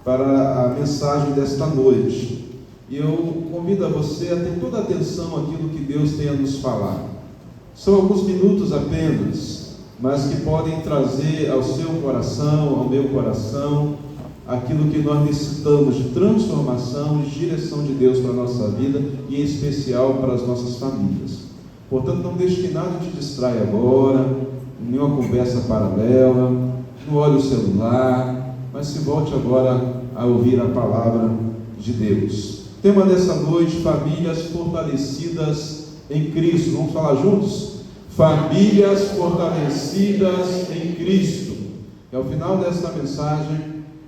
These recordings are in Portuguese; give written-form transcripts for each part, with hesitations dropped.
para a mensagem desta noite. E eu convido a você a ter toda a atenção àquilo que Deus tem a nos falar. São alguns minutos apenas, mas que podem trazer ao seu coração, ao meu coração, aquilo que nós necessitamos de transformação e direção de Deus para a nossa vida, e em especial para as nossas famílias. Portanto, não deixe que nada te distraia agora, nenhuma conversa paralela, não olhe o celular, mas se volte agora a ouvir a palavra de Deus. Tema dessa noite: famílias fortalecidas em Cristo. Vamos falar juntos? Famílias fortalecidas em Cristo. E ao final desta mensagem,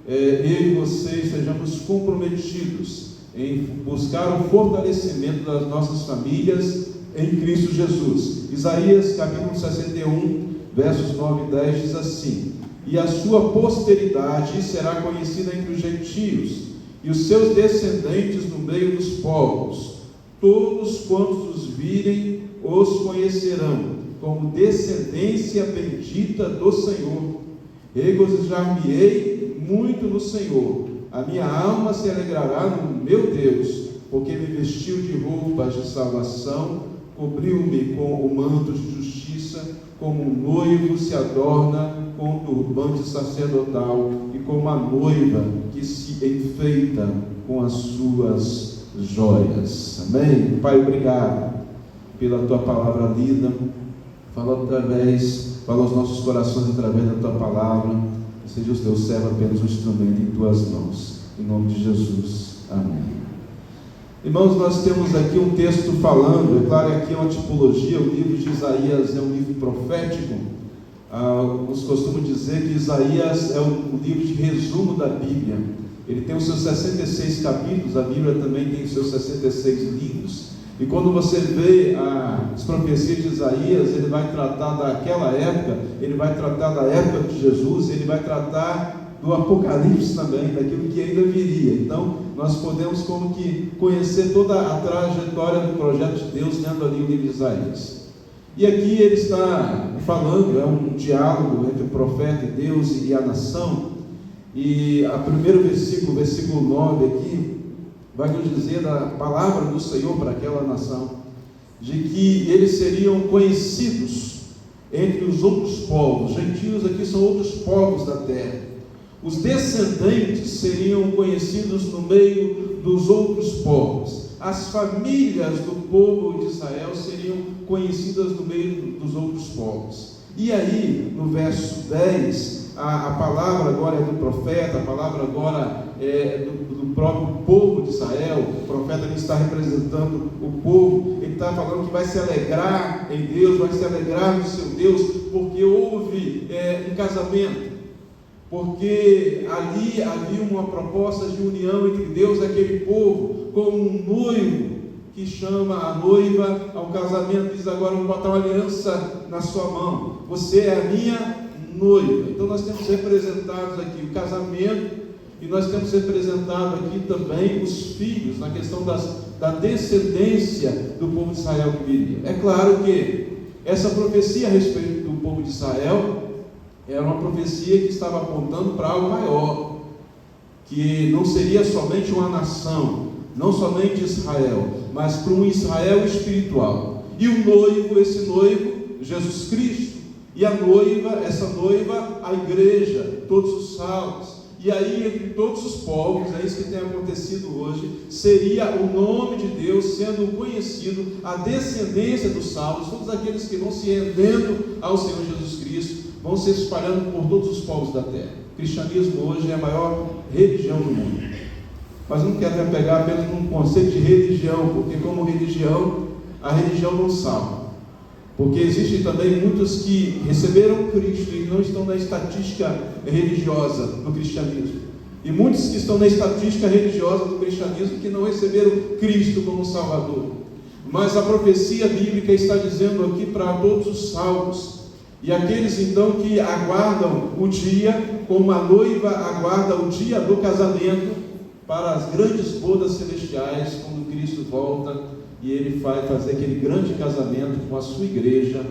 eu e você estejamos comprometidos em buscar o fortalecimento das nossas famílias em Cristo Jesus. Isaías capítulo 61, versos 9 e 10 diz assim: e a sua posteridade será conhecida entre os gentios, e os seus descendentes no meio dos povos. Todos quantos os virem os conhecerão como descendência bendita do Senhor. Regozijar-me-ei muito no Senhor, a minha alma se alegrará no meu Deus, porque me vestiu de roupas de salvação, cobriu-me com o manto de justiça, como um noivo se adorna com o turbante sacerdotal, e como a noiva que se enfeita com as suas joias. Amém? Pai, obrigado pela tua palavra lida. Fala aos nossos corações através da tua palavra. Seja o teu servo apenas um instrumento em tuas mãos. Em nome de Jesus. Amém. Irmãos, nós temos aqui um texto falando, é claro que aqui é uma tipologia, o livro de Isaías é um livro profético. Alguns costumam dizer que Isaías é um livro de resumo da Bíblia. Ele tem os seus 66 capítulos, a Bíblia também tem os seus 66 livros. E quando você vê as profecias de Isaías, ele vai tratar daquela época, ele vai tratar da época de Jesus, ele vai tratar do Apocalipse também, daquilo que ainda viria. Então, nós podemos como que conhecer toda a trajetória do projeto de Deus lendo ali o livro de Isaías. E aqui ele está falando, é um diálogo entre o profeta e Deus e a nação. E o primeiro versículo, versículo 9 aqui, vai nos dizer da palavra do Senhor para aquela nação, de que eles seriam conhecidos entre os outros povos. Gentios aqui são outros povos da terra. Os descendentes seriam conhecidos no meio dos outros povos. As famílias do povo de Israel seriam conhecidas no meio dos outros povos. E aí, no verso 10, a palavra agora é do profeta, a palavra agora é do próprio povo de Israel. O profeta ali está representando o povo, ele está falando que vai se alegrar em Deus, vai se alegrar no seu Deus, porque houve um casamento, porque ali havia uma proposta de união entre Deus e aquele povo, como um noivo que chama a noiva ao casamento, diz: agora vou botar uma aliança na sua mão, você é a minha noiva. Então nós temos representados aqui o casamento, e nós temos representado aqui também os filhos, na questão da descendência do povo de Israel que viria. É claro que essa profecia a respeito do povo de Israel era uma profecia que estava apontando para algo maior, que não seria somente uma nação, não somente Israel, mas para um Israel espiritual. E o noivo, esse noivo, Jesus Cristo. E a noiva, essa noiva, a igreja, todos os salvos. E aí, entre todos os povos, é isso que tem acontecido hoje, seria o nome de Deus sendo conhecido, a descendência dos salvos, todos aqueles que vão se rendendo ao Senhor Jesus Cristo, vão se espalhando por todos os povos da terra. O cristianismo hoje é a maior religião do mundo. Mas não quero me apegar apenas num conceito de religião, porque como religião, a religião não salva. Porque existem também muitos que receberam Cristo e não estão na estatística religiosa do cristianismo. E muitos que estão na estatística religiosa do cristianismo que não receberam Cristo como Salvador. Mas a profecia bíblica está dizendo aqui para todos os salvos. E aqueles então que aguardam o dia, como a noiva aguarda o dia do casamento, para as grandes bodas celestiais, quando Cristo volta e Ele vai fazer aquele grande casamento com a sua igreja,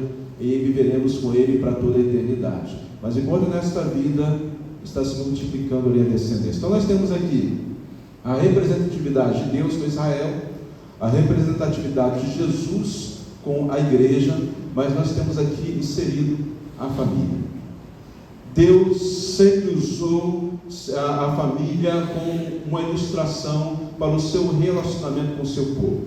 e viveremos com Ele para toda a eternidade. Mas enquanto nesta vida está se multiplicando ali a descendência. Então nós temos aqui a representatividade de Deus com Israel, a representatividade de Jesus com a igreja, mas nós temos aqui inserido a família. Deus sempre usou a família como uma ilustração para o seu relacionamento com o seu povo.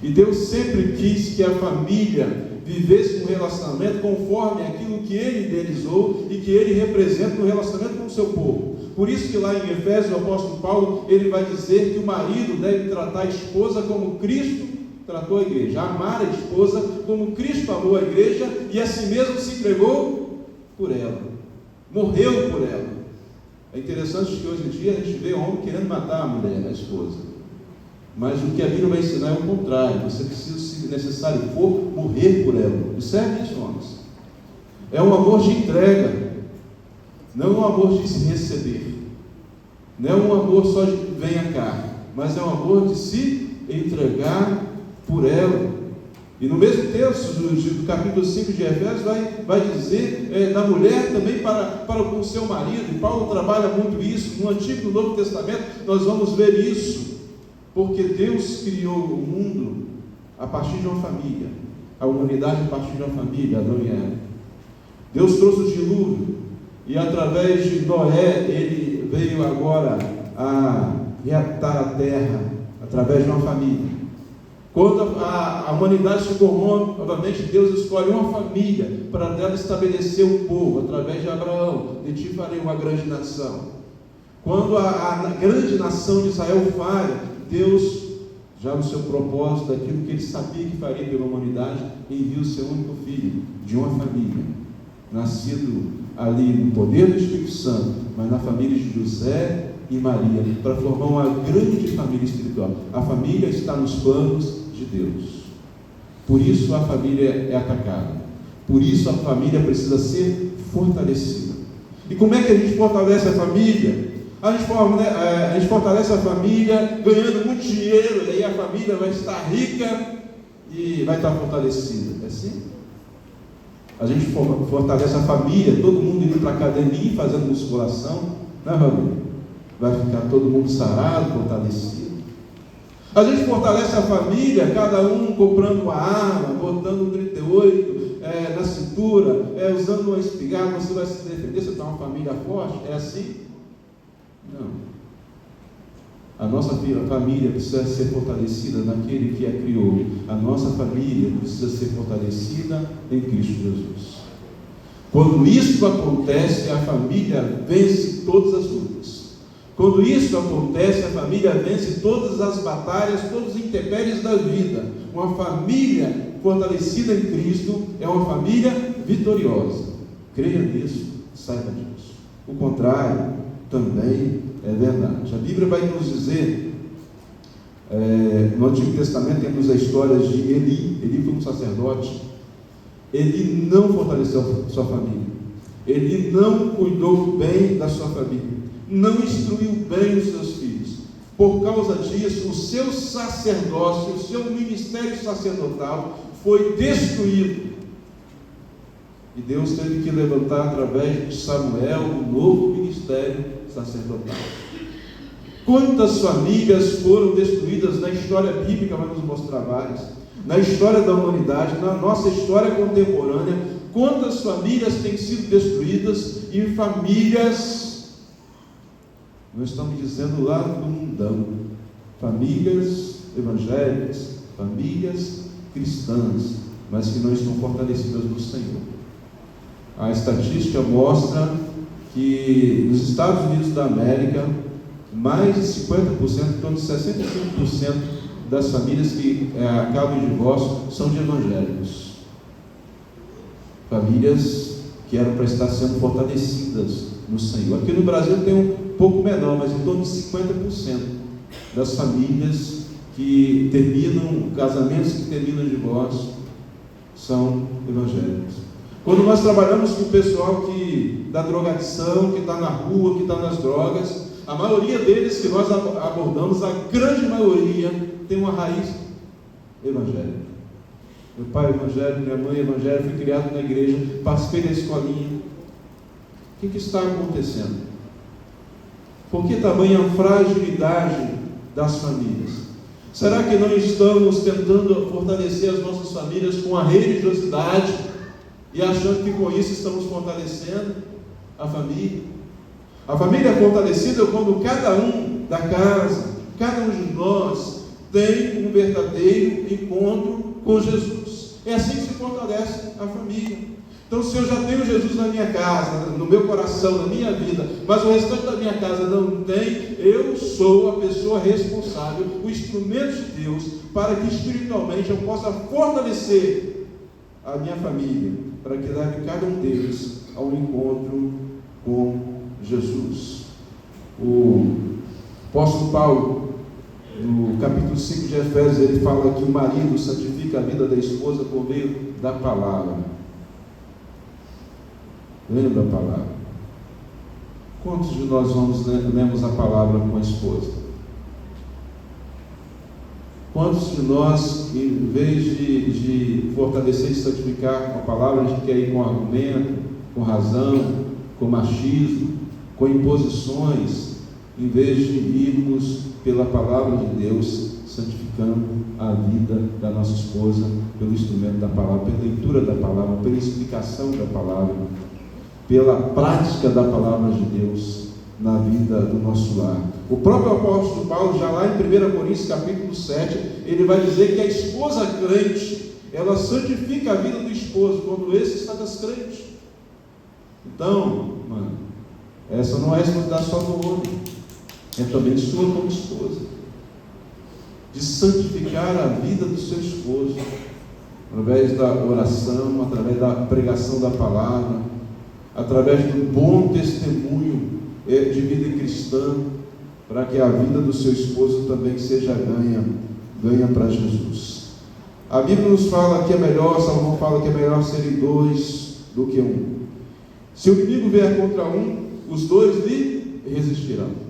E Deus sempre quis que a família vivesse um relacionamento conforme aquilo que Ele idealizou e que Ele representa no relacionamento com o seu povo. Por isso que lá em Efésios, o apóstolo Paulo, ele vai dizer que o marido deve tratar a esposa como Cristo tratou a igreja, amar a esposa como Cristo amou a igreja e assim mesmo se entregou por ela, morreu por ela. É interessante que hoje em dia a gente vê homem querendo matar a mulher, a esposa, mas o que a Bíblia vai ensinar é o contrário. Você precisa, se necessário for, morrer por ela. Observe isso, homens. É um amor de entrega, não um amor de se receber, não é um amor só de venha cá, mas é um amor de se entregar por ela. E no mesmo texto do capítulo 5 de Efésios vai dizer da mulher também para com o seu marido. E Paulo trabalha muito isso no Antigo e no Novo Testamento. Nós vamos ver isso, porque Deus criou o mundo a partir de uma família, a humanidade a partir de uma família, Adão e Eva. Deus trouxe o dilúvio e através de Noé ele veio agora a reatar a terra através de uma família. Quando a humanidade se corrompe, novamente Deus escolhe uma família para dela estabelecer um povo, através de Abraão. De ti farei uma grande nação. Quando a grande nação de Israel falha, Deus, já no seu propósito, daquilo que Ele sabia que faria pela humanidade, envia o seu único filho, de uma família, nascido ali no poder do Espírito Santo, mas na família de José e Maria, para formar uma grande família espiritual. A família está nos planos de Deus. Por isso a família é atacada. Por isso a família precisa ser fortalecida. E como é que a gente fortalece a família? A gente fortalece a família ganhando muito dinheiro, e aí a família vai estar rica e vai estar fortalecida. É assim? A gente fortalece a família, todo mundo indo para a academia fazendo musculação, né, família? Vai ficar todo mundo sarado, fortalecido. A gente fortalece a família, cada um comprando uma arma, botando um 38 na cintura, usando uma espingarda, você vai se defender, você está uma família forte, é assim? Não. A nossa família precisa ser fortalecida naquele que a criou. A nossa família precisa ser fortalecida em Cristo Jesus. Quando isso acontece, a família vence todas as lutas. Quando isso acontece, a família vence todas as batalhas, todos os intempéries da vida. Uma família fortalecida em Cristo é uma família vitoriosa. Creia nisso, saiba disso. O contrário também é verdade. A Bíblia vai nos dizer, no Antigo Testamento temos a história de Eli. Eli foi um sacerdote. Ele não fortaleceu a sua família. Ele não cuidou bem da sua família. Não instruiu bem os seus filhos. Por causa disso, o seu sacerdócio, o seu ministério sacerdotal foi destruído. E Deus teve que levantar através de Samuel um novo ministério sacerdotal. Quantas famílias foram destruídas na história bíblica? Vai nos mostrar várias. Na história da humanidade, na nossa história contemporânea, quantas famílias têm sido destruídas e famílias... Nós estamos dizendo lá do mundão, famílias evangélicas, famílias cristãs, mas que não estão fortalecidas no Senhor. A estatística mostra que nos Estados Unidos da América, mais de 50%, em torno de 65% das famílias que acabam em divórcio são de evangélicos. Famílias que eram para estar sendo fortalecidas no Senhor. Aqui no Brasil tem um pouco menor, mas em torno de 50% das famílias que terminam, casamentos que terminam em divórcio, são evangélicos. Quando nós trabalhamos com o pessoal da drogadição, que está na rua, que está nas drogas, a maioria deles que nós abordamos, a grande maioria, tem uma raiz evangélica. Meu pai é evangélico, minha mãe é evangélica, fui criado na igreja, participei da escolinha. O que está acontecendo? Por que tamanha fragilidade das famílias? Será que não estamos tentando fortalecer as nossas famílias com a religiosidade e achando que com isso estamos fortalecendo a família? A família é fortalecida quando cada um da casa, cada um de nós tem um verdadeiro encontro com Jesus. É assim que se fortalece a família. Então, se eu já tenho Jesus na minha casa, no meu coração, na minha vida, mas o restante da minha casa não tem, eu sou a pessoa responsável, o instrumento de Deus, para que espiritualmente eu possa fortalecer a minha família, para que leve cada um deles ao encontro com Jesus. O apóstolo Paulo, no capítulo 5 de Efésios, ele fala que o marido santifica a vida da esposa por meio da palavra. Lembra a palavra? Quantos de nós lemos a palavra com a esposa? Quantos de nós, em vez de fortalecer e santificar com a palavra, a gente quer ir com argumento, com razão, com machismo, com imposições, em vez de irmos pela palavra de Deus, santificando a vida da nossa esposa pelo instrumento da palavra, pela leitura da palavra, pela explicação da palavra, pela prática da palavra de Deus na vida do nosso lar. O próprio apóstolo Paulo, já lá em 1 Coríntios capítulo 7, ele vai dizer que a esposa crente, ela santifica a vida do esposo quando esse está descrente. Então, mano, essa não é responsabilidade só do homem, é também sua como esposa, de santificar a vida do seu esposo, através da oração, através da pregação da palavra, através do bom testemunho de vida cristã, para que a vida do seu esposo também seja ganha para Jesus. A Bíblia nos fala que é melhor, Salomão fala que é melhor serem dois do que um. Se o inimigo vier contra um, os dois lhe resistirão.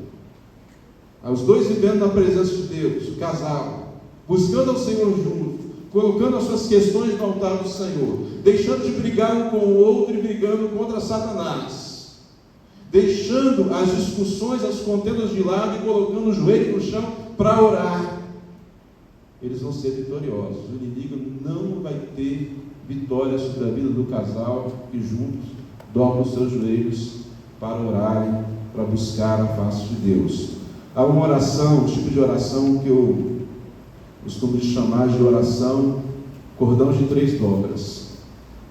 Os dois vivendo na presença de Deus, o casal, buscando ao Senhor junto, colocando as suas questões no altar do Senhor, deixando de brigar um com o outro e brigando contra Satanás, deixando as discussões, as contendas de lado e colocando o joelho no chão para orar, eles vão ser vitoriosos. O inimigo não vai ter vitória sobre a vida do casal que juntos dobram os seus joelhos para orarem, para buscar a face de Deus. Há uma oração, um tipo de oração que eu costumo chamar de oração cordão de 3 dobras.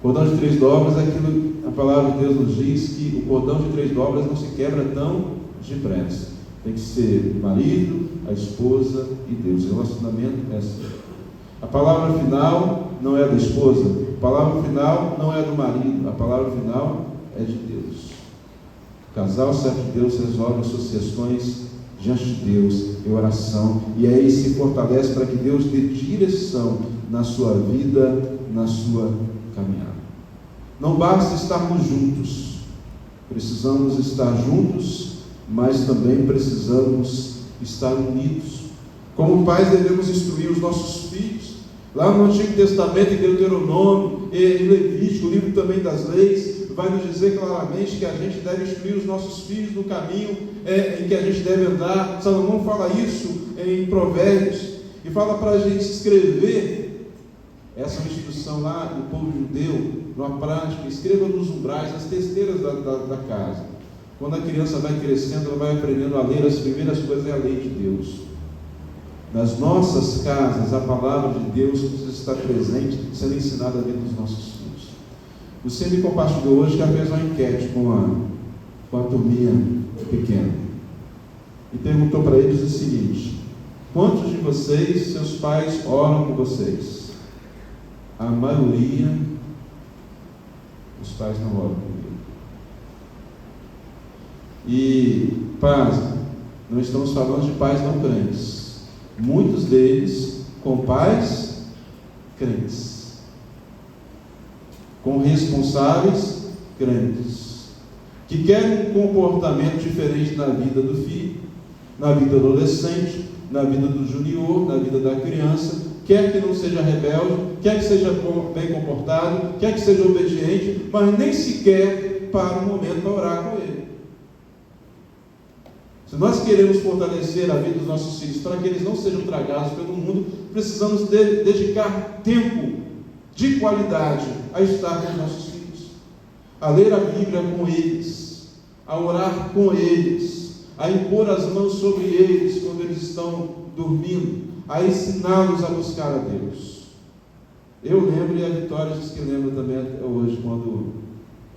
Cordão de 3 dobras é aquilo, a palavra de Deus nos diz que o cordão de 3 dobras não se quebra tão depressa. Tem que ser o marido, a esposa e Deus. O relacionamento é assim. A palavra final não é da esposa, a palavra final não é do marido, a palavra final é de Deus. O casal serve de Deus, resolve as suas questões diante de Deus, em oração, e aí se fortalece para que Deus dê direção na sua vida, na sua caminhada. Não basta estarmos juntos, precisamos estar juntos, mas também precisamos estar unidos. Como pais devemos instruir os nossos filhos. Lá no Antigo Testamento, em Deuteronômio, em Levítico, o livro também das leis, vai nos dizer claramente que a gente deve instruir os nossos filhos no caminho em que a gente deve andar. Salomão fala isso em Provérbios, e fala para a gente escrever essa instrução lá do povo judeu, numa prática, escreva nos umbrais, nas testeiras da casa. Quando a criança vai crescendo, ela vai aprendendo a ler, as primeiras coisas é a lei de Deus. Nas nossas casas, a palavra de Deus precisa estar presente, sendo ensinada dentro dos nossos filhos. Você me compartilhou hoje que fez uma enquete com a turminha pequena e perguntou para eles o seguinte: quantos de vocês, seus pais, oram com vocês? A maioria, os pais não oram comigo. E, pasme, não estamos falando de pais não crentes. Muitos deles com pais crentes, com responsáveis crentes, que querem um comportamento diferente na vida do filho, na vida do adolescente, na vida do junior, na vida da criança, quer que não seja rebelde, quer que seja bem comportado, quer que seja obediente, mas nem sequer para um momento para orar com ele. Se nós queremos fortalecer a vida dos nossos filhos para que eles não sejam tragados pelo mundo, precisamos dedicar tempo de qualidade a estar com os nossos filhos, a ler a Bíblia com eles, a orar com eles, a impor as mãos sobre eles quando eles estão dormindo, a ensiná-los a buscar a Deus. Eu lembro, e a Vitória diz que lembra também até hoje, quando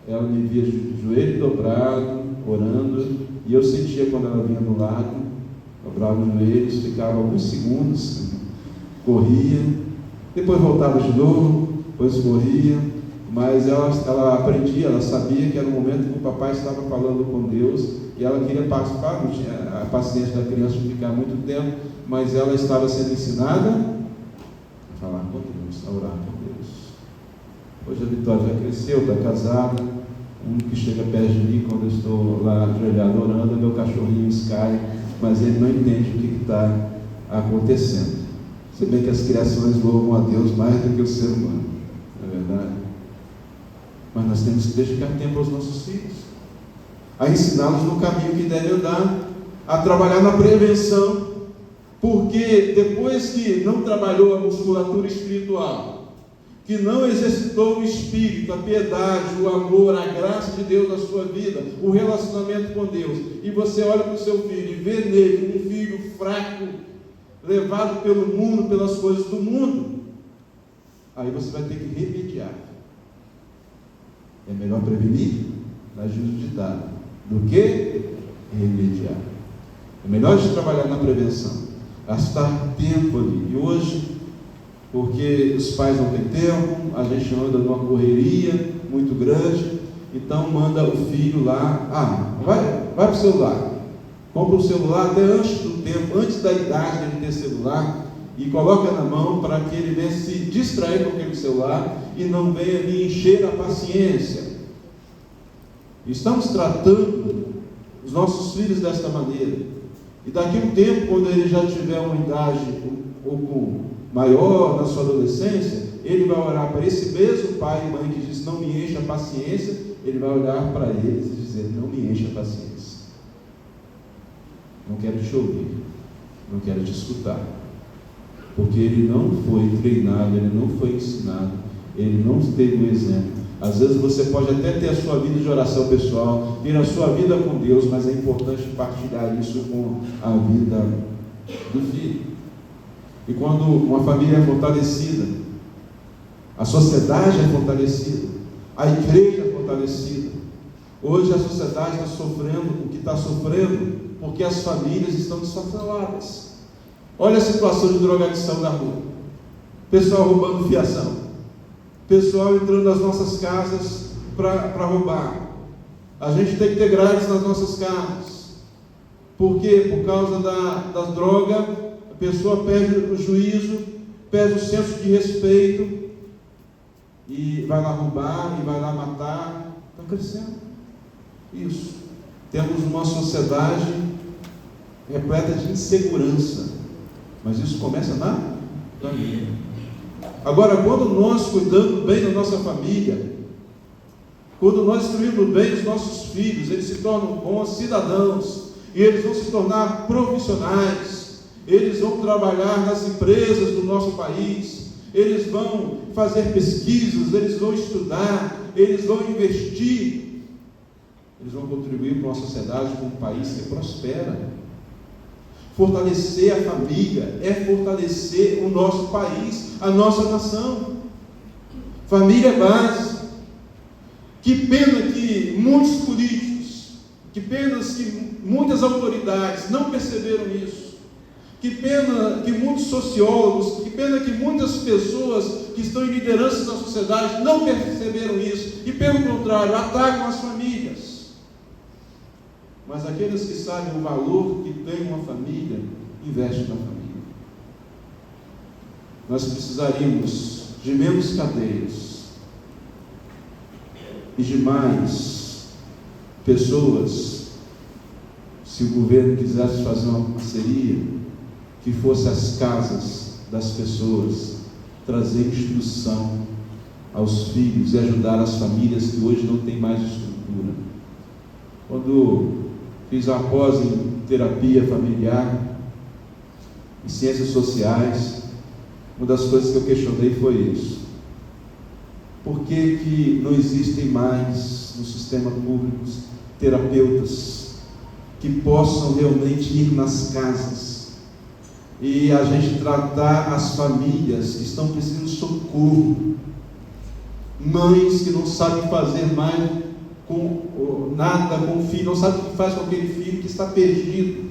ela me via de joelho dobrado, orando, e eu sentia quando ela vinha no lado, dobrava os joelhos, ficava alguns segundos, corria, depois voltava de novo, depois corria, mas ela aprendia, ela sabia que era o momento que o papai estava falando com Deus, e ela queria participar, não tinha a paciência da criança de ficar muito tempo, mas ela estava sendo ensinada a falar com Deus, a orar com Deus. Hoje a Vitória já cresceu, está casada. O único que chega perto de mim quando eu estou lá ajoelhado orando é meu cachorrinho Sky, mas ele não entende o que está acontecendo. Se bem que as criações louvam a Deus mais do que o ser humano, não é verdade? Mas nós temos que dedicar tempo aos nossos filhos, a ensiná-los no caminho que devem andar, a trabalhar na prevenção, porque depois que não trabalhou a musculatura espiritual, que não exercitou o espírito, a piedade, o amor, a graça de Deus na sua vida, o relacionamento com Deus, e você olha para o seu filho e vê nele um filho fraco, levado pelo mundo, pelas coisas do mundo, aí você vai ter que remediar. É melhor prevenir, mas diz o ditado, do que remediar. É melhor a gente trabalhar na prevenção, gastar tempo ali. E hoje, porque os pais não têm tempo, a gente anda numa correria muito grande, então manda o filho lá, vai para o celular, compra o celular até antes do tempo, antes da idade de ele ter celular, e coloca na mão para que ele venha se distrair com aquele celular e não venha lhe encher a paciência. Estamos tratando os nossos filhos desta maneira, e daqui a um tempo, quando ele já tiver uma idade um pouco maior, na sua adolescência, ele vai olhar para esse mesmo pai e mãe que diz não me enche a paciência, ele vai olhar para eles e dizer não me enche a paciência, não quero te ouvir, não quero te escutar, porque ele não foi treinado, ele não foi ensinado, ele não teve o exemplo. Às vezes você pode até ter a sua vida de oração pessoal, ter a sua vida com Deus, mas é importante partilhar isso com a vida do filho. E quando uma família é fortalecida, a sociedade é fortalecida, a igreja é fortalecida. Hoje a sociedade está sofrendo o que está sofrendo, porque as famílias estão desfaveladas. Olha a situação de drogadição da rua, pessoal roubando fiação, pessoal entrando nas nossas casas para roubar. A gente tem que ter grades nas nossas casas. Por quê? Por causa da droga, a pessoa perde o juízo, perde o senso de respeito, e vai lá roubar, e vai lá matar. Está crescendo. Isso. Temos uma sociedade repleta de insegurança, mas isso começa na família. Agora, quando nós cuidamos bem da nossa família, quando nós instruímos bem os nossos filhos, eles se tornam bons cidadãos, e eles vão se tornar profissionais, eles vão trabalhar nas empresas do nosso país, eles vão fazer pesquisas, eles vão estudar, eles vão investir, eles vão contribuir para uma sociedade, para um país que prospera. Fortalecer a família é fortalecer o nosso país, a nossa nação. Família é base. Que pena que muitos políticos, que pena que muitas autoridades não perceberam isso. Que pena que muitos sociólogos, que pena que muitas pessoas que estão em liderança na sociedade não perceberam isso e, pelo contrário, atacam as famílias. Mas aqueles que sabem o valor que tem uma família, investem na família. Nós precisaríamos de menos cadeias e de mais pessoas, se o governo quisesse fazer uma parceria, que fosse às casas das pessoas, trazer instrução aos filhos e ajudar as famílias que hoje não têm mais estrutura. Quando fiz a pós em terapia familiar, em ciências sociais, uma das coisas que eu questionei foi isso. Por que não existem mais no sistema público terapeutas que possam realmente ir nas casas e a gente tratar as famílias que estão precisando de socorro, mães que não sabem fazer mais nada com o filho, não sabem o que faz com aquele filho que está perdido.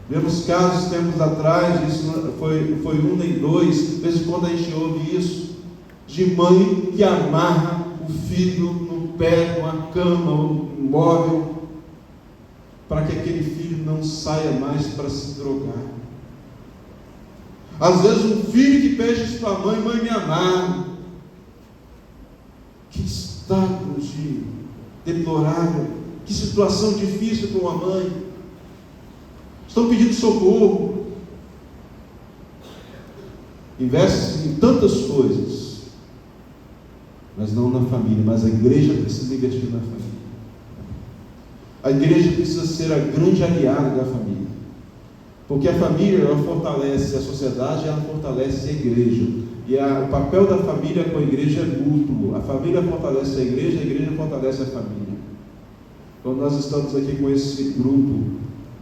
Vemos casos tempos atrás, isso foi um nem dois, de vez em quando a gente ouve isso, de mãe que amarra o filho no pé, numa cama, um móvel, para que aquele filho não saia mais para se drogar. Às vezes um filho que pede isso para a mãe: mãe, me amarra. Que estado de deplorável, que situação difícil para uma mãe. Estão pedindo socorro. Investe-se em tantas coisas, mas não na família. Mas a igreja precisa investir na família. A igreja precisa ser a grande aliada da família, porque a família, ela fortalece a sociedade, ela fortalece a igreja, e o papel da família com a igreja é mútuo. A família fortalece a igreja fortalece a família. Então nós estamos aqui com esse grupo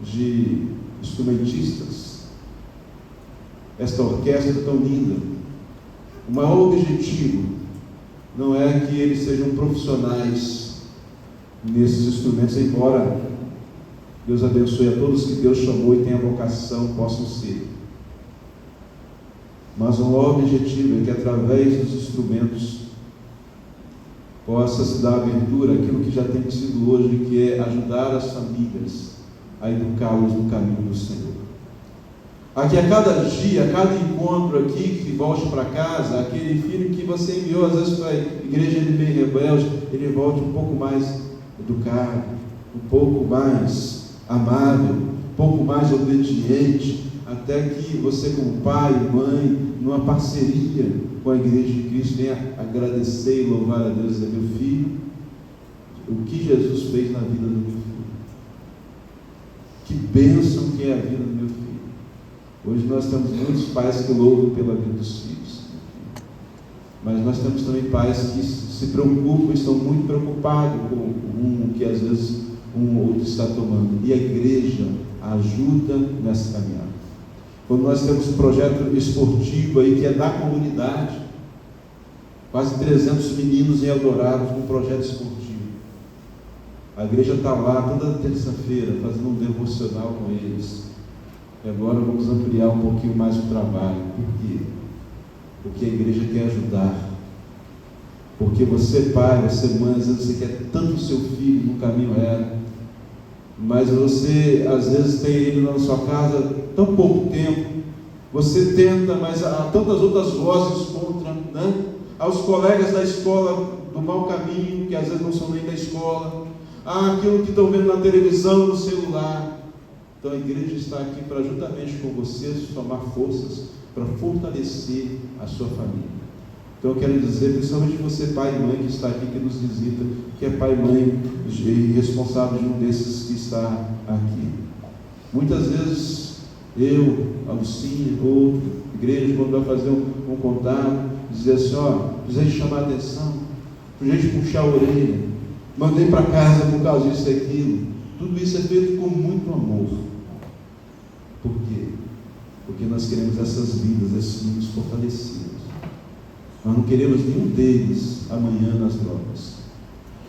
de instrumentistas, esta orquestra tão linda. O maior objetivo não é que eles sejam profissionais nesses instrumentos, embora Deus abençoe a todos que Deus chamou e tem a vocação, possam ser. Mas o maior objetivo é que através dos instrumentos possa se dar abertura àquilo que já tem sido hoje, que é ajudar as famílias a educá-los no caminho do Senhor. Aqui a cada dia, a cada encontro aqui, que volte para casa, aquele filho que você enviou às vezes para a igreja de meio rebelde, ele volte um pouco mais educado, um pouco mais amável, um pouco mais obediente, até que você, como pai e mãe, numa parceria com a igreja de Cristo, venha agradecer e louvar a Deus e dizer: meu filho, o que Jesus fez na vida do meu filho. Que bênção que é a vida do meu filho. Hoje nós temos muitos pais que louvam pela vida dos filhos, mas nós temos também pais que se preocupam, estão muito preocupados com o rumo que às vezes um ou outro está tomando, e a igreja ajuda nessa caminhada. Quando nós temos um projeto esportivo aí que é da comunidade, quase 300 meninos em Eldorado com um projeto esportivo, a igreja está lá toda terça-feira fazendo um devocional com eles. E agora vamos ampliar um pouquinho mais o trabalho. Por quê? Porque a igreja quer ajudar. Porque você, pai, você, mãe, às vezes você quer tanto o seu filho no caminho reto, mas você às vezes tem ele na sua casa tão pouco tempo. Você tenta, mas há tantas outras vozes contra, né? Há os colegas da escola do mau caminho, que às vezes não são nem da escola. Há aquilo que estão vendo na televisão, no celular. Então a igreja está aqui para, juntamente com vocês, somar forças para fortalecer a sua família. Então eu quero dizer, principalmente você, pai e mãe que está aqui, que nos visita, que é pai e mãe e responsável de um desses que está aqui. Muitas vezes eu, a Lucinha, ou a igreja, quando vai fazer um contato, dizer assim: ó, precisa chamar a atenção, precisa puxar a orelha, mandei para casa por causa disso e aquilo. Tudo isso é feito com muito amor. Por quê? Porque nós queremos essas vidas, esses meninos fortalecidos. Nós não queremos nenhum deles amanhã nas drogas.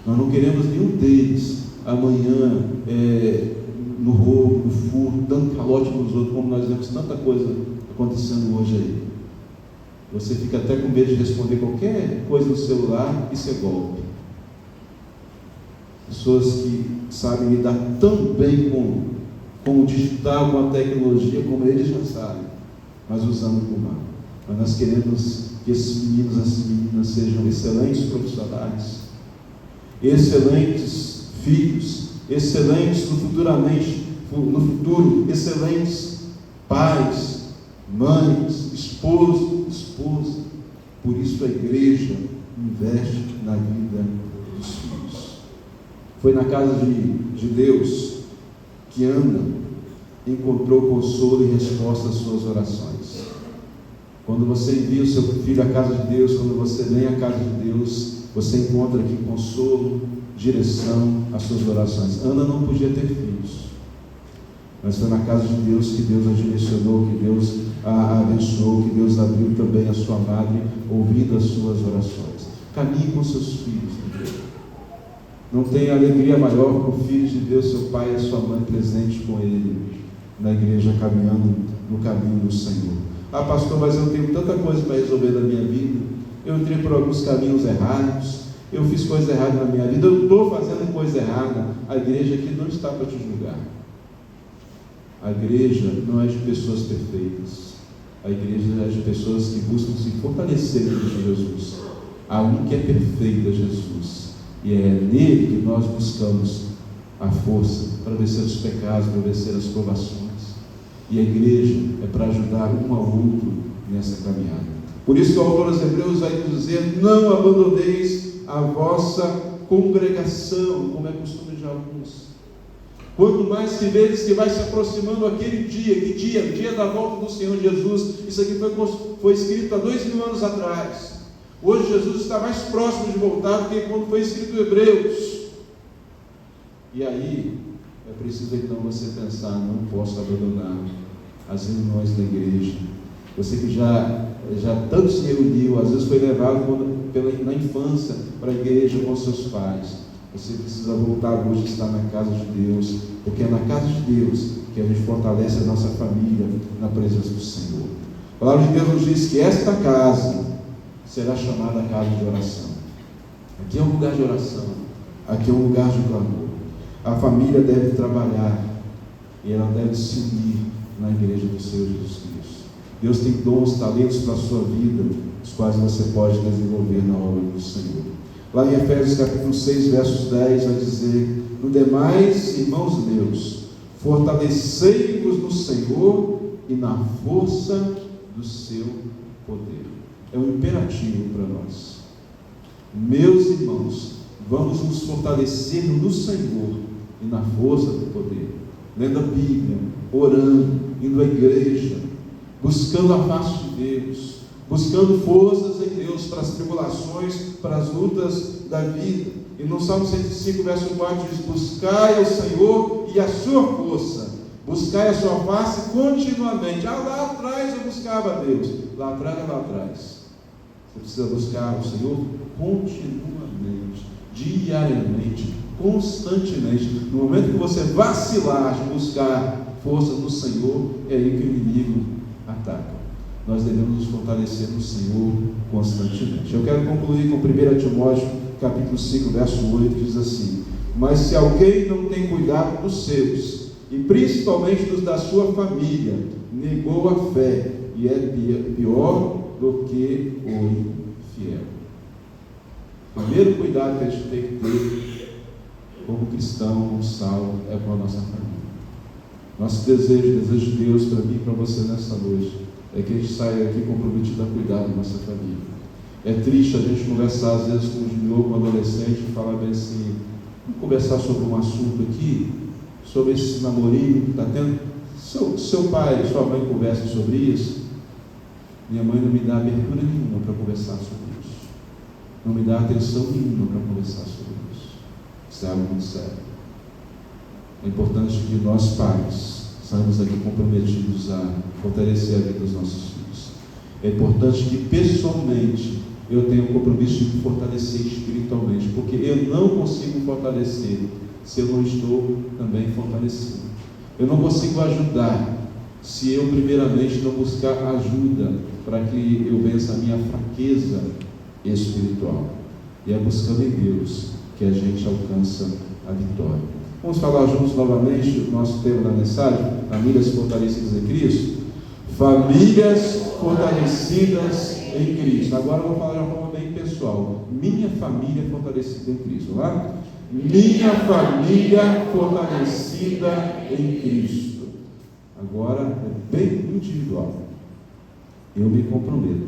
Nós não queremos nenhum deles amanhã no roubo, no furto, dando calote nos outros, como nós vemos tanta coisa acontecendo hoje aí. Você fica até com medo de responder qualquer coisa no celular, isso é golpe. Pessoas que sabem lidar tão bem com o digital, com a tecnologia, como eles já sabem, mas usando por mal. Mas nós queremos que esses meninos, essas meninas sejam excelentes profissionais, excelentes filhos, excelentes no futuro, excelentes pais, mães, esposa. Por isso a igreja investe na vida dos filhos. Foi na casa de Deus que Ana encontrou consolo e resposta às suas orações. Quando você envia o seu filho à casa de Deus, quando você vem à casa de Deus, você encontra aqui consolo, direção às suas orações. Ana não podia ter filhos, mas foi na casa de Deus que Deus a direcionou, que Deus a abençoou, que Deus abriu também a sua madre, ouvindo as suas orações. Caminhe com seus filhos de Deus. Não tem alegria maior que o filho de Deus, seu pai e a sua mãe presente com ele na igreja, caminhando no caminho do Senhor. Ah, pastor, mas eu tenho tanta coisa para resolver na minha vida, eu entrei por alguns caminhos errados, eu fiz coisa errada na minha vida, eu estou fazendo coisa errada. A igreja aqui não está para te julgar. A igreja não é de pessoas perfeitas. A igreja é de pessoas que buscam se fortalecer em Cristo Jesus. Há um que é perfeito, é Jesus, e é nele que nós buscamos a força para vencer os pecados, para vencer as provações. E a igreja é para ajudar um ao outro nessa caminhada. Por isso que o autor aos Hebreus vai dizer: não abandoneis a vossa congregação, como é costume de alguns. Quanto mais que vezes que vai se aproximando aquele dia, que dia? O dia da volta do Senhor Jesus. Isso aqui foi escrito há 2000 anos atrás. Hoje Jesus está mais próximo de voltar do que quando foi escrito Hebreus. E aí, é preciso então você pensar: não posso abandonar as reuniões da igreja. Você que já tanto se reuniu, às vezes foi levado na infância para a igreja com seus pais. Você precisa voltar hoje e estar na casa de Deus, porque é na casa de Deus que a gente fortalece a nossa família na presença do Senhor. A palavra de Deus nos diz que esta casa será chamada casa de oração. Aqui é um lugar de oração, aqui é um lugar de clamor. A família deve trabalhar e ela deve se unir na igreja do Senhor Jesus Cristo. Deus tem dons, talentos para a sua vida, os quais você pode desenvolver na obra do Senhor. Lá em Efésios capítulo 6, versos 10, vai dizer: no demais, irmãos meus, fortalecei-vos no Senhor e na força do seu poder. É um imperativo para nós. Meus irmãos, vamos nos fortalecer no Senhor e na força do poder, lendo a Bíblia, orando, indo à igreja, buscando a face de Deus, buscando forças em Deus para as tribulações, para as lutas da vida. E no Salmo 105, verso 4 diz: buscai ao Senhor e a sua força, buscai a sua face continuamente. Lá atrás eu buscava a Deus, lá atrás. Você precisa buscar o Senhor continuamente, diariamente, constantemente. No momento que você vacilar de buscar forças no Senhor, é aí que o inimigo ataca. Nós devemos nos fortalecer no Senhor constantemente. Eu quero concluir com 1 Timóteo capítulo 5, verso 8, que diz assim: mas se alguém não tem cuidado dos seus, e principalmente dos da sua família, negou a fé, e é pior do que o infiel. O primeiro cuidado que a gente tem que ter como cristão, como salvo, é com a nossa família. Nosso desejo de Deus para mim e para você nessa noite é que a gente saia aqui comprometido a cuidar da nossa família. É triste a gente conversar às vezes com um junior, com um adolescente, e falar bem assim: vamos conversar sobre um assunto aqui, sobre esse namorinho que está tendo. Seu pai e sua mãe conversam sobre isso. Minha mãe não me dá abertura nenhuma para conversar sobre isso, não me dá atenção nenhuma para conversar sobre isso. Isso é algo muito sério. É importante que nós, pais, saiamos aqui comprometidos a fortalecer a vida dos nossos filhos. É importante que pessoalmente eu tenha o compromisso de me fortalecer espiritualmente, porque eu não consigo fortalecer se eu não estou também fortalecido. Eu não consigo ajudar se eu primeiramente não buscar ajuda para que eu vença a minha fraqueza espiritual. E é buscando em Deus que a gente alcança a vitória. Vamos falar juntos novamente o nosso tema da mensagem: famílias fortalecidas em Cristo. Famílias fortalecidas em Cristo. Agora eu vou falar de uma forma bem pessoal. Minha família fortalecida em Cristo. Vamos lá? Minha família fortalecida em Cristo. Agora é bem individual. Eu me comprometo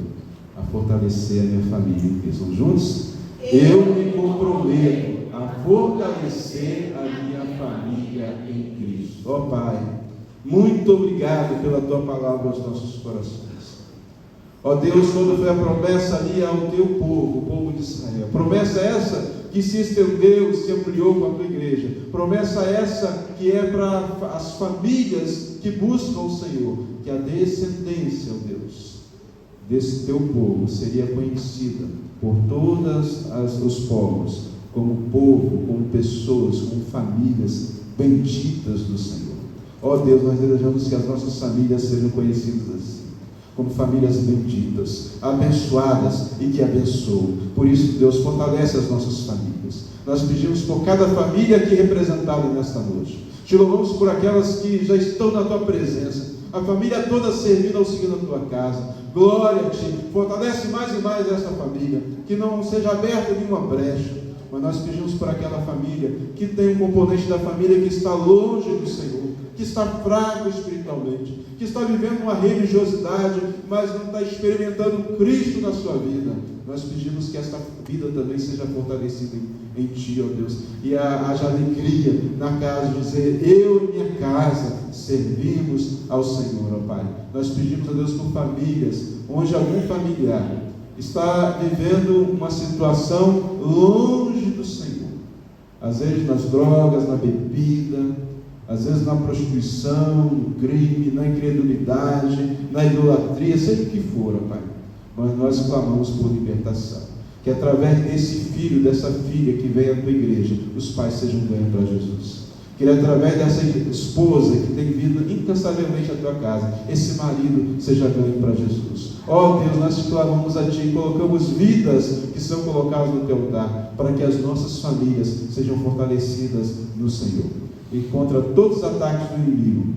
a fortalecer a minha família em Cristo. Vamos juntos? Eu me comprometo a a fortalecer a minha família em Cristo. Ó Pai, muito obrigado pela Tua palavra aos nossos corações. Ó Deus, quando foi a promessa ali ao Teu povo, o povo de Israel, promessa essa que se estendeu, se ampliou com a Tua igreja, promessa essa que é para as famílias que buscam o Senhor, que a descendência, ó Deus, desse Teu povo seria conhecida por todos os povos, como povo, como pessoas, como famílias benditas do Senhor. Ó Deus, nós desejamos que as nossas famílias sejam conhecidas assim, como famílias benditas, abençoadas e que abençoam. Por isso, Deus, fortalece as nossas famílias. Nós pedimos por cada família aqui representada nesta noite. Te louvamos por aquelas que já estão na Tua presença, a família toda servindo ao Senhor na Tua casa. Glória a Ti, fortalece mais e mais essa família, que não seja aberta nenhuma brecha. Mas nós pedimos por aquela família que tem um componente da família que está longe do Senhor, que está fraco espiritualmente, que está vivendo uma religiosidade, mas não está experimentando Cristo na sua vida. Nós pedimos que esta vida também seja fortalecida em Ti, ó Deus, e haja alegria na casa de dizer: eu e minha casa servimos ao Senhor, ó Pai. Nós pedimos a Deus por famílias onde algum familiar está vivendo uma situação longe do Senhor, às vezes nas drogas, na bebida, às vezes na prostituição, no crime, na incredulidade, na idolatria, seja o que for, ó Pai. Mas nós clamamos por libertação, que através desse filho, dessa filha que vem à Tua igreja, os pais sejam ganhos para Jesus. Que através dessa esposa que tem vindo incansavelmente à Tua casa, esse marido seja ganho para Jesus. Ó Deus, nós te clamamos a Ti, colocamos vidas que são colocadas no Teu altar, para que as nossas famílias sejam fortalecidas no Senhor. E contra todos os ataques do inimigo,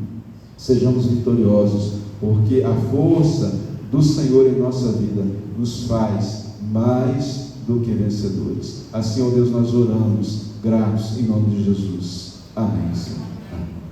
sejamos vitoriosos, porque a força do Senhor em nossa vida nos faz mais do que vencedores. Assim, ó Deus, nós oramos, gratos em nome de Jesus. Amém, Senhor. Amém.